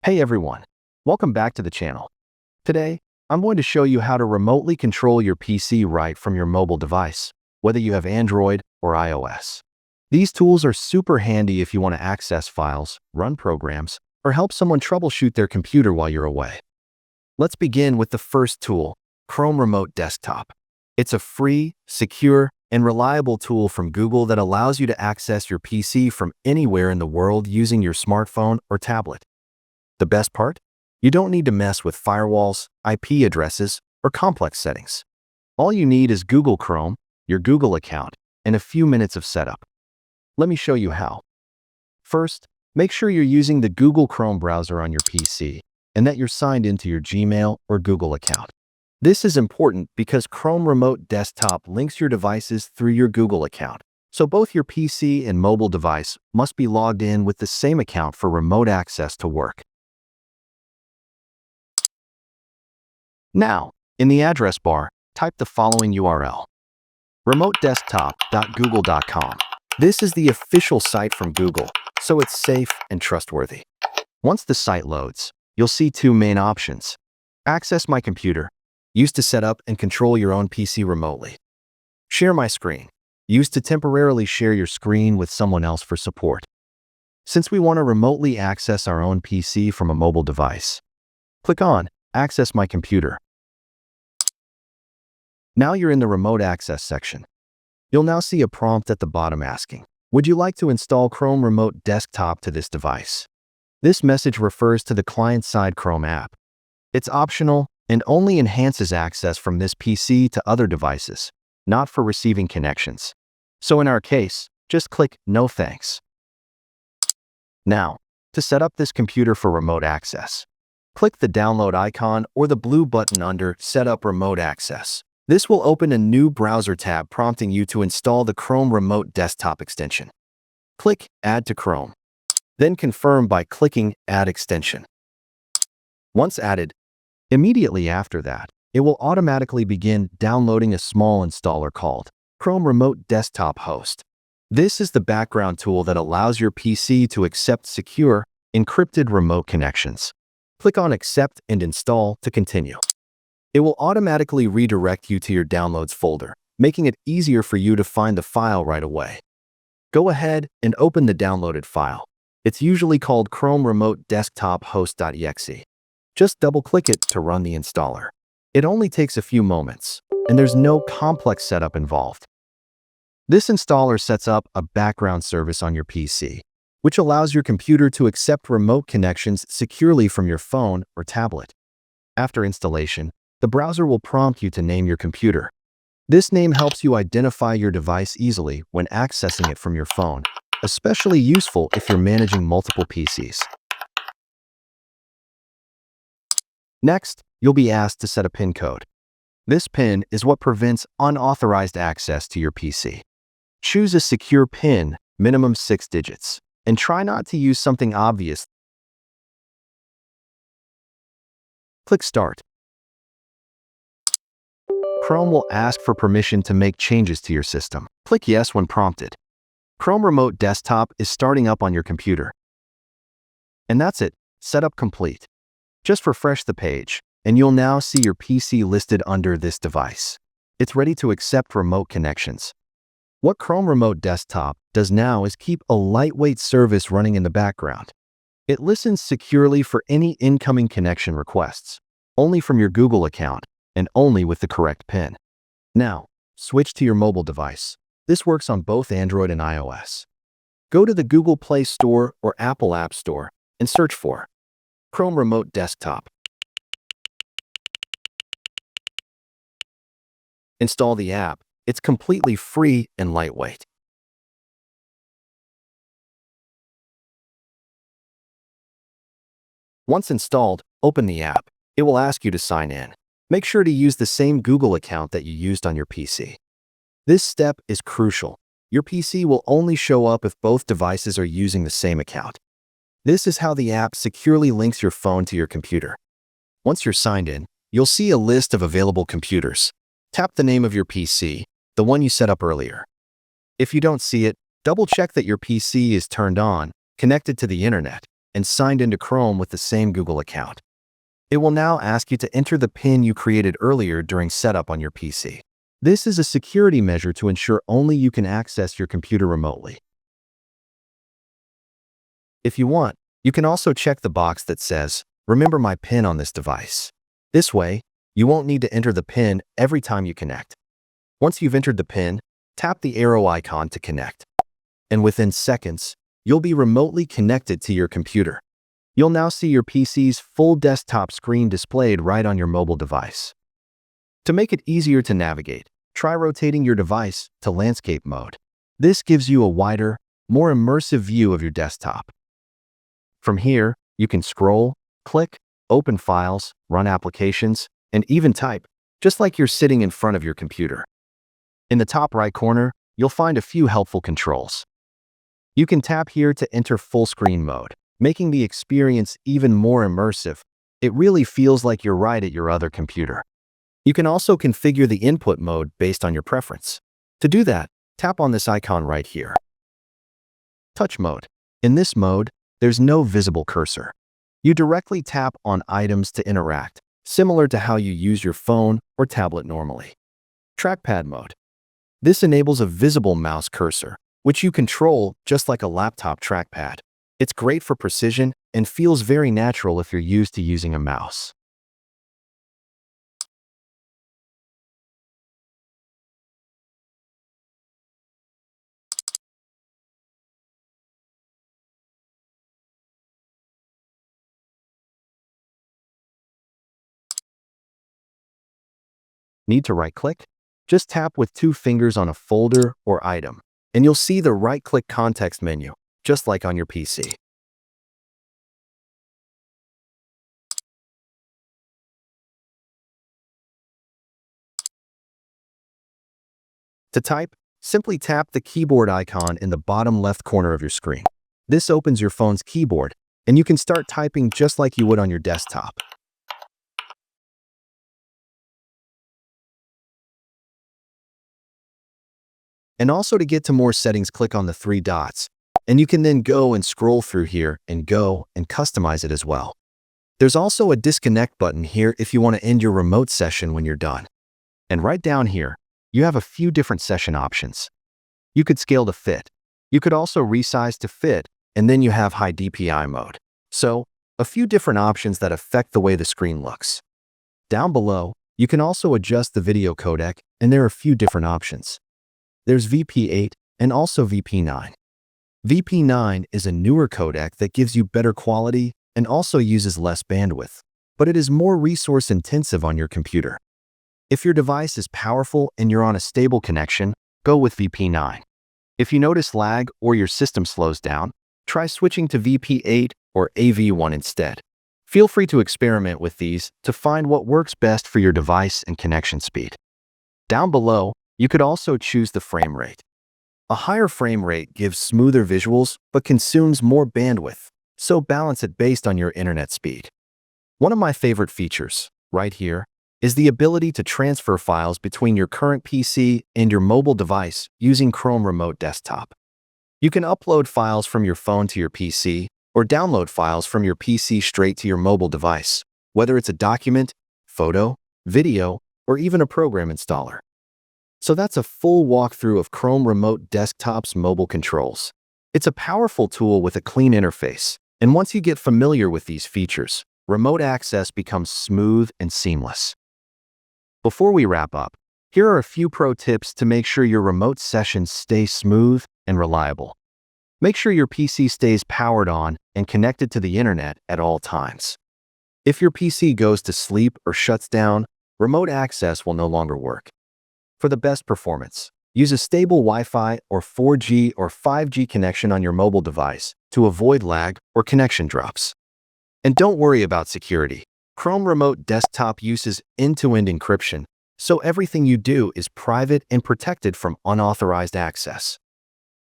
Hey everyone, welcome back to the channel. Today, I'm going to show you how to remotely control your PC right from your mobile device, whether you have Android or iOS. These tools are super handy if you want to access files, run programs, or help someone troubleshoot their computer while you're away. Let's begin with the first tool, Chrome Remote Desktop. It's a free, secure, and reliable tool from Google that allows you to access your PC from anywhere in the world using your smartphone or tablet. The best part? You don't need to mess with firewalls, IP addresses, or complex settings. All you need is Google Chrome, your Google account, and a few minutes of setup. Let me show you how. First, make sure you're using the Google Chrome browser on your PC and that you're signed into your Gmail or Google account. This is important because Chrome Remote Desktop links your devices through your Google account, so both your PC and mobile device must be logged in with the same account for remote access to work. Now, in the address bar, type the following URL: remotedesktop.google.com. This is the official site from Google, so it's safe and trustworthy. Once the site loads, you'll see two main options: Access My Computer, used to set up and control your own PC remotely; Share My Screen, used to temporarily share your screen with someone else for support. Since we want to remotely access our own PC from a mobile device, click on Access My Computer. Now you're in the Remote Access section. You'll now see a prompt at the bottom asking, would you like to install Chrome Remote Desktop to this device? This message refers to the client-side Chrome app. It's optional and only enhances access from this PC to other devices, not for receiving connections. So in our case, just click No Thanks. Now, to set up this computer for remote access, click the download icon or the blue button under Set up Remote Access. This will open a new browser tab prompting you to install the Chrome Remote Desktop extension. Click Add to Chrome, then confirm by clicking Add Extension. Once added, immediately after that, it will automatically begin downloading a small installer called Chrome Remote Desktop Host. This is the background tool that allows your PC to accept secure, encrypted remote connections. Click on Accept and Install to continue. It will automatically redirect you to your Downloads folder, making it easier for you to find the file right away. Go ahead and open the downloaded file. It's usually called Chrome Remote Desktop Host.exe. Just double-click it to run the installer. It only takes a few moments, and there's no complex setup involved. This installer sets up a background service on your PC, which allows your computer to accept remote connections securely from your phone or tablet. After installation, the browser will prompt you to name your computer. This name helps you identify your device easily when accessing it from your phone, especially useful if you're managing multiple PCs. Next, you'll be asked to set a PIN code. This PIN is what prevents unauthorized access to your PC. Choose a secure PIN, minimum 6 digits, and try not to use something obvious. Click Start. Chrome will ask for permission to make changes to your system. Click Yes when prompted. Chrome Remote Desktop is starting up on your computer. And that's it, setup complete. Just refresh the page, and you'll now see your PC listed under this device. It's ready to accept remote connections. What Chrome Remote Desktop does now is keep a lightweight service running in the background. It listens securely for any incoming connection requests, only from your Google account and only with the correct PIN. Now, switch to your mobile device. This works on both Android and iOS. Go to the Google Play Store or Apple App Store and search for Chrome Remote Desktop. Install the app. It's completely free and lightweight. Once installed, open the app. It will ask you to sign in. Make sure to use the same Google account that you used on your PC. This step is crucial. Your PC will only show up if both devices are using the same account. This is how the app securely links your phone to your computer. Once you're signed in, you'll see a list of available computers. Tap the name of your PC, the one you set up earlier. If you don't see it, double-check that your PC is turned on, connected to the internet, and signed into Chrome with the same Google account. It will now ask you to enter the PIN you created earlier during setup on your PC. This is a security measure to ensure only you can access your computer remotely. If you want, you can also check the box that says, "Remember my PIN on this device." This way, you won't need to enter the PIN every time you connect. Once you've entered the PIN, tap the arrow icon to connect. And within seconds, you'll be remotely connected to your computer. You'll now see your PC's full desktop screen displayed right on your mobile device. To make it easier to navigate, try rotating your device to landscape mode. This gives you a wider, more immersive view of your desktop. From here, you can scroll, click, open files, run applications, and even type, just like you're sitting in front of your computer. In the top right corner, you'll find a few helpful controls. You can tap here to enter full screen mode, making the experience even more immersive. It really feels like you're right at your other computer. You can also configure the input mode based on your preference. To do that, tap on this icon right here. Touch mode. In this mode, there's no visible cursor. You directly tap on items to interact, similar to how you use your phone or tablet normally. Trackpad mode. This enables a visible mouse cursor, which you control just like a laptop trackpad. It's great for precision and feels very natural if you're used to using a mouse. Need to right-click? Just tap with 2 fingers on a folder or item, and you'll see the right-click context menu, just like on your PC. To type, simply tap the keyboard icon in the bottom left corner of your screen. This opens your phone's keyboard, and you can start typing just like you would on your desktop. And also to get to more settings, click on the 3 dots, and you can then go and scroll through here and go and customize it as well. There's also a disconnect button here if you want to end your remote session when you're done. And right down here, you have a few different session options. You could scale to fit. You could also resize to fit, and then you have high DPI mode. So, a few different options that affect the way the screen looks. Down below, you can also adjust the video codec, and there are a few different options. There's VP8 and also VP9. VP9 is a newer codec that gives you better quality and also uses less bandwidth, but it is more resource intensive on your computer. If your device is powerful and you're on a stable connection, go with VP9. If you notice lag or your system slows down, try switching to VP8 or AV1 instead. Feel free to experiment with these to find what works best for your device and connection speed. Down below, you could also choose the frame rate. A higher frame rate gives smoother visuals but consumes more bandwidth, so balance it based on your internet speed. One of my favorite features, right here, is the ability to transfer files between your current PC and your mobile device using Chrome Remote Desktop. You can upload files from your phone to your PC or download files from your PC straight to your mobile device, whether it's a document, photo, video, or even a program installer. So that's a full walkthrough of Chrome Remote Desktop's mobile controls. It's a powerful tool with a clean interface, and once you get familiar with these features, remote access becomes smooth and seamless. Before we wrap up, here are a few pro tips to make sure your remote sessions stay smooth and reliable. Make sure your PC stays powered on and connected to the internet at all times. If your PC goes to sleep or shuts down, remote access will no longer work. For the best performance, use a stable Wi-Fi or 4G or 5G connection on your mobile device to avoid lag or connection drops. And don't worry about security. Chrome Remote Desktop uses end-to-end encryption, so everything you do is private and protected from unauthorized access.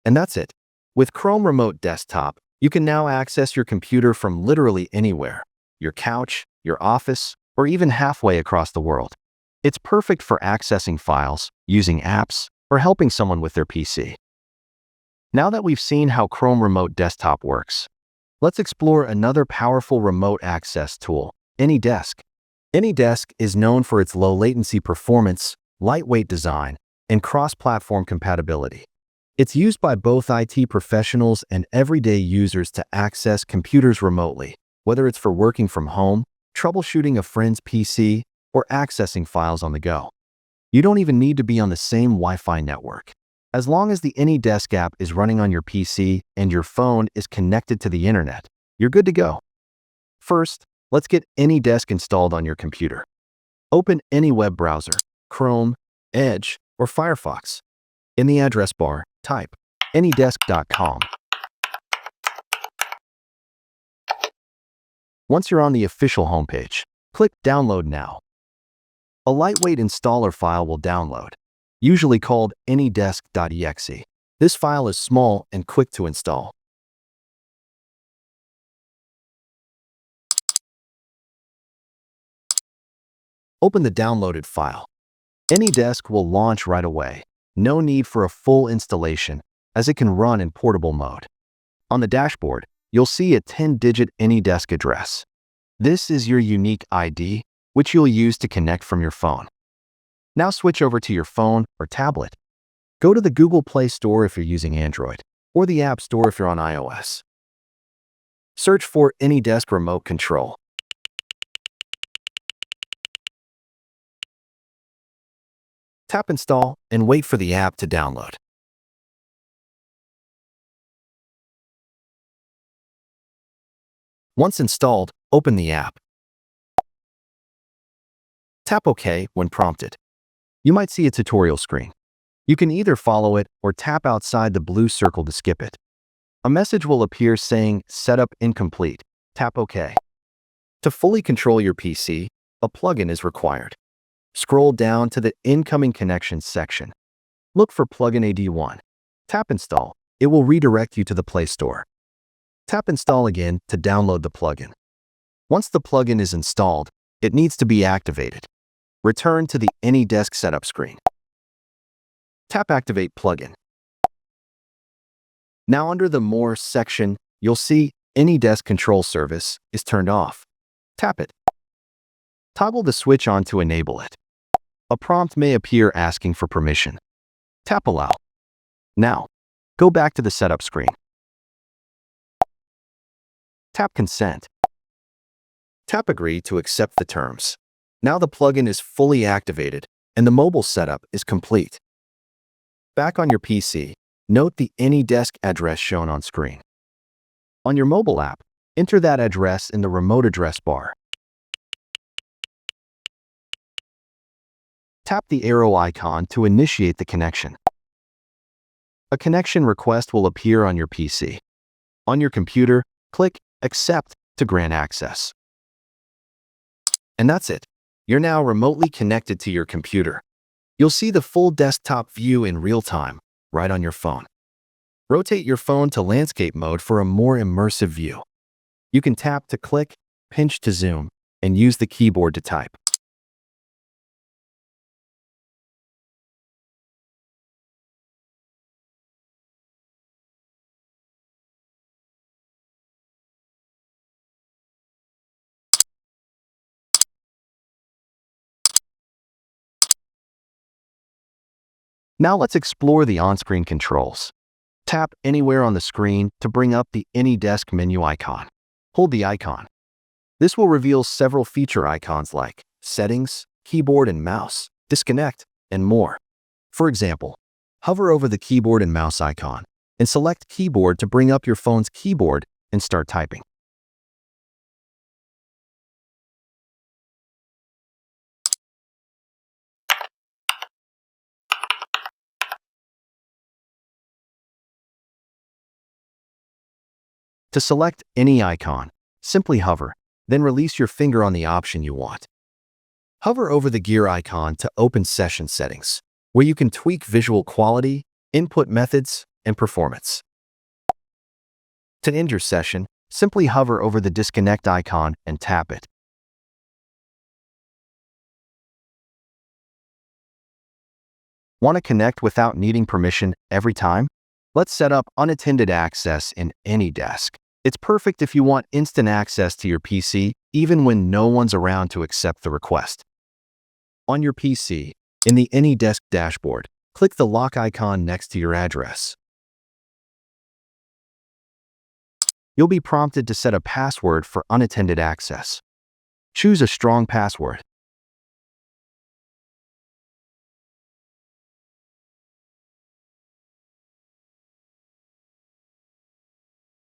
And that's it. With Chrome Remote Desktop, you can now access your computer from literally anywhere, your couch, your office, or even halfway across the world. It's perfect for accessing files, using apps, or helping someone with their PC. Now that we've seen how Chrome Remote Desktop works, Let's explore another powerful remote access tool, AnyDesk. AnyDesk is known for its low latency performance, lightweight design, and cross-platform compatibility. It's used by both IT professionals and everyday users to access computers remotely, whether it's for working from home, troubleshooting a friend's PC, or accessing files on the go. You don't even need to be on the same Wi-Fi network. As long as the AnyDesk app is running on your PC and your phone is connected to the internet, you're good to go. First, let's get AnyDesk installed on your computer. Open any web browser, Chrome, Edge, or Firefox. In the address bar, type anydesk.com. Once you're on the official homepage, click Download Now. A lightweight installer file will download, usually called anydesk.exe. This file is small and quick to install. Open the downloaded file. AnyDesk will launch right away. No need for a full installation, as it can run in portable mode. On the dashboard, you'll see a 10-digit AnyDesk address. This is your unique ID, which you'll use to connect from your phone. Now switch over to your phone or tablet. Go to the Google Play Store if you're using Android, or the App Store if you're on iOS. Search for AnyDesk Remote Control. Tap Install and wait for the app to download. Once installed, open the app. Tap OK when prompted. You might see a tutorial screen. You can either follow it or tap outside the blue circle to skip it. A message will appear saying Setup Incomplete. Tap OK. To fully control your PC, a plugin is required. Scroll down to the Incoming Connections section. Look for Plugin AD1. Tap Install. It will redirect you to the Play Store. Tap Install again to download the plugin. Once the plugin is installed, it needs to be activated. Return to the AnyDesk setup screen. Tap Activate Plugin. Now under the More section, you'll see AnyDesk Control Service is turned off. Tap it. Toggle the switch on to enable it. A prompt may appear asking for permission. Tap Allow. Now, go back to the setup screen. Tap Consent. Tap Agree to accept the terms. Now the plugin is fully activated and the mobile setup is complete. Back on your PC, note the AnyDesk address shown on screen. On your mobile app, enter that address in the remote address bar. Tap the arrow icon to initiate the connection. A connection request will appear on your PC. On your computer, click Accept to grant access. And that's it. You're now remotely connected to your computer. You'll see the full desktop view in real time, right on your phone. Rotate your phone to landscape mode for a more immersive view. You can tap to click, pinch to zoom, and use the keyboard to type. Now let's explore the on-screen controls. Tap anywhere on the screen to bring up the AnyDesk menu icon. Hold the icon. This will reveal several feature icons like Settings, Keyboard and Mouse, Disconnect, and more. For example, hover over the keyboard and mouse icon and select Keyboard to bring up your phone's keyboard and start typing. To select any icon, simply hover, then release your finger on the option you want. Hover over the gear icon to open Session Settings, where you can tweak visual quality, input methods, and performance. To end your session, simply hover over the disconnect icon and tap it. Want to connect without needing permission every time? Let's set up unattended access in AnyDesk. It's perfect if you want instant access to your PC, even when no one's around to accept the request. On your PC, in the AnyDesk dashboard, click the lock icon next to your address. You'll be prompted to set a password for unattended access. Choose a strong password.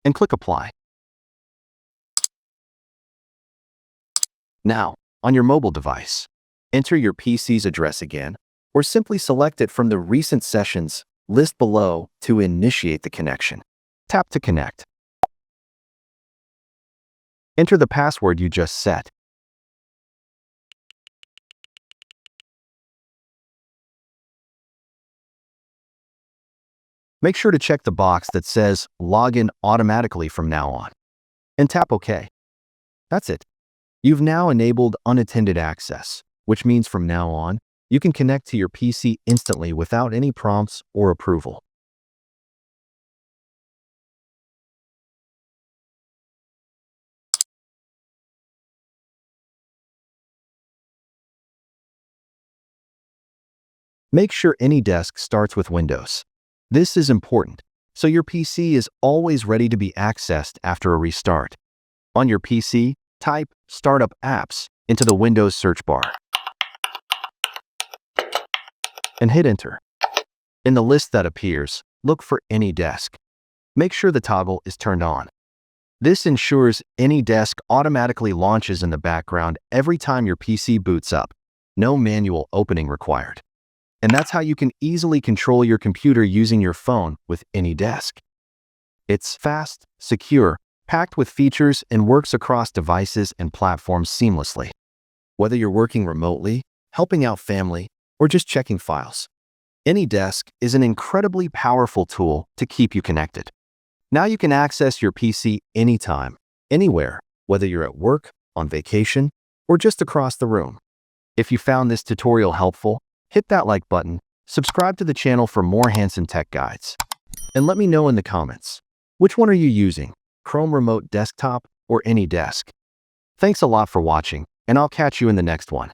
And click Apply. Now, on your mobile device, enter your PC's address again, or simply select it from the Recent Sessions list below to initiate the connection. Tap to connect. Enter the password you just set. Make sure to check the box that says Log in automatically from now on, and tap OK. That's it. You've now enabled unattended access, which means from now on, you can connect to your PC instantly without any prompts or approval. Make sure AnyDesk starts with Windows. This is important, so your PC is always ready to be accessed after a restart. On your PC, type Startup Apps into the Windows search bar and hit Enter. In the list that appears, look for AnyDesk. Make sure the toggle is turned on. This ensures AnyDesk automatically launches in the background every time your PC boots up. No manual opening required. And that's how you can easily control your computer using your phone with AnyDesk. It's fast, secure, packed with features, and works across devices and platforms seamlessly. Whether you're working remotely, helping out family, or just checking files, AnyDesk is an incredibly powerful tool to keep you connected. Now you can access your PC anytime, anywhere, whether you're at work, on vacation, or just across the room. If you found this tutorial helpful, hit that like button, subscribe to the channel for more hands-on tech guides, and let me know in the comments, which one are you using, Chrome Remote Desktop or AnyDesk? Thanks a lot for watching, and I'll catch you in the next one.